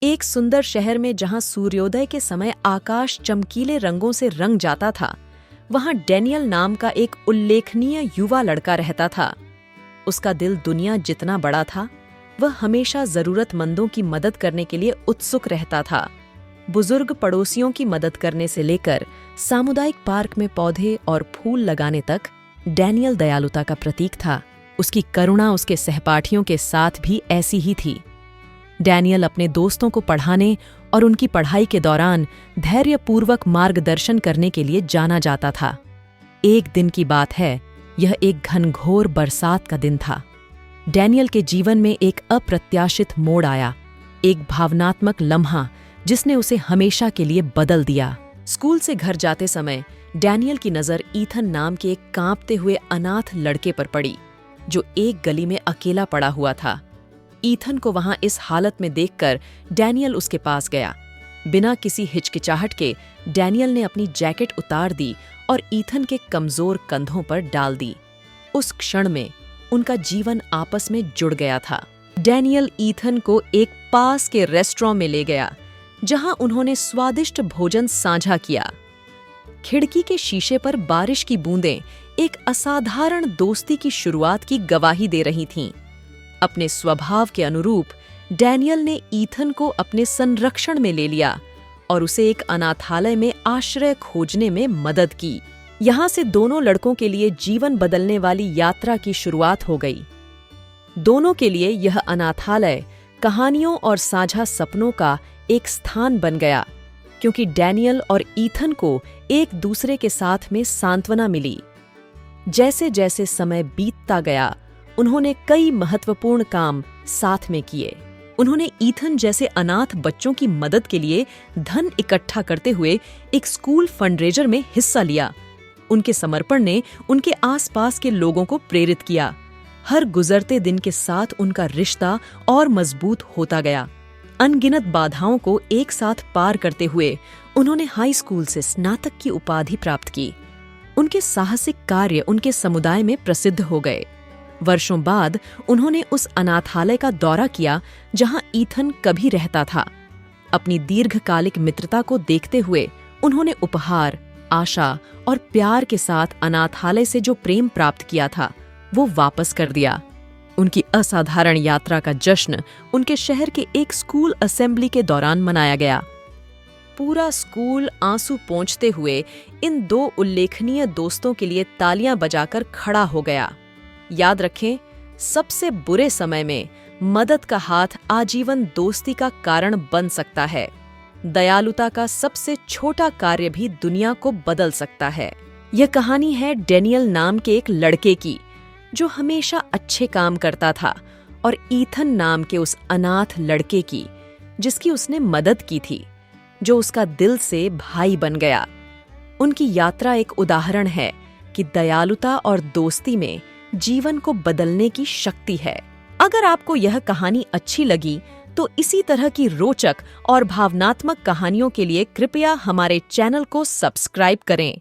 एक सुंदर शहर में जहां सूर्योदय के समय आकाश चमकीले रंगों से रंग जाता था, वहां डैनियल नाम का एक उल्लेखनीय युवा लड़का रहता था। उसका दिल दुनिया जितना बड़ा था, वह हमेशा जरूरतमंदों की मदद करने के लिए उत्सुक रहता था। बुजुर्ग पड़ोसियों की मदद करने से लेकर सामुदायिक पार्क में पौधे और फूल लगाने तक, डैनियल दयालुता का प्रतीक था। उसकी करुणा उसके सहपाठियों के साथ भी ऐसी ही थी। डैनियल अपने दोस्तों को पढ़ाने और उनकी पढ़ाई के दौरान धैर्यपूर्वक मार्गदर्शन करने के लिए जाना जाता था। एक दिन की बात है, यह एक घनघोर बरसात का दिन था। डैनियल के जीवन में एक अप्रत्याशित मोड़ आया, एक भावनात्मक लम्हा जिसने उसे हमेशा के लिए बदल दिया। स्कूल से घर जाते समय डैनियल की नज़र ईथन नाम के एक कांपते हुए अनाथ लड़के पर पड़ी, जो एक गली में अकेला पड़ा हुआ था। ईथन को वहां इस हालत में देखकर डैनियल उसके पास गया। बिना किसी हिचकिचाहट के डैनियल ने अपनी जैकेट उतार दी और ईथन के कमजोर कंधों पर डाल दी। उस क्षण में उनका जीवन आपस में जुड़ गया था। डैनियल ईथन को एक पास के रेस्टोरेंट में ले गया, जहां उन्होंने स्वादिष्ट भोजन साझा किया। खिड़की के शीशे पर बारिश की बूंदें एक असाधारण दोस्ती की शुरुआत की गवाही दे रही थीं। अपने स्वभाव के अनुरूप डैनियल ने ईथन को अपने संरक्षण में ले लिया और उसे एक अनाथालय में आश्रय खोजने में मदद की। यहाँ से दोनों लड़कों के लिए जीवन बदलने वाली यात्रा की शुरुआत हो गई। दोनों के लिए यह अनाथालय कहानियों और साझा सपनों का एक स्थान बन गया, क्योंकि डैनियल और ईथन को एक दूसरे के साथ में सांत्वना मिली। जैसे जैसे समय बीतता गया, उन्होंने कई महत्वपूर्ण काम साथ में किए। उन्होंने ईथन जैसे अनाथ बच्चों की मदद के लिए धन इकट्ठा करते हुए एक स्कूल फंडरेजर में हिस्सा लिया। उनके समर्पण ने उनके आसपास के लोगों को प्रेरित किया। हर गुजरते दिन के साथ उनका रिश्ता और मजबूत होता गया। अनगिनत बाधाओं को एक साथ पार करते हुए उन्होंने हाई स्कूल से स्नातक की उपाधि प्राप्त की। उनके साहसिक कार्य उनके समुदाय में प्रसिद्ध हो गए। वर्षों बाद उन्होंने उस अनाथालय का दौरा किया जहां ईथन कभी रहता था। अपनी दीर्घकालिक मित्रता को देखते हुए उन्होंने उपहार, आशा और प्यार के साथ अनाथालय से जो प्रेम प्राप्त किया था, वो वापस कर दिया। उनकी असाधारण यात्रा का जश्न उनके शहर के एक स्कूल असेंबली के दौरान मनाया गया। पूरा स्कूल आंसू पोंछते हुए इन दो उल्लेखनीय दोस्तों के लिए तालियां बजाकर खड़ा हो गया। याद रखें, सबसे बुरे समय में मदद का हाथ आजीवन दोस्ती का कारण बन सकता है। दयालुता का सबसे छोटा कार्य भी दुनिया को बदल सकता है। यह कहानी है डैनियल नाम के एक लड़के की, जो हमेशा अच्छे काम करता था, और ईथन नाम के उस अनाथ लड़के की, जिसकी उसने मदद की थी, जो उसका दिल से भाई बन गया। उनकी यात्रा एक उदाहरण है कि दयालुता और दोस्ती में जीवन को बदलने की शक्ति है। अगर आपको यह कहानी अच्छी लगी तो इसी तरह की रोचक और भावनात्मक कहानियों के लिए कृपया हमारे चैनल को सब्सक्राइब करें।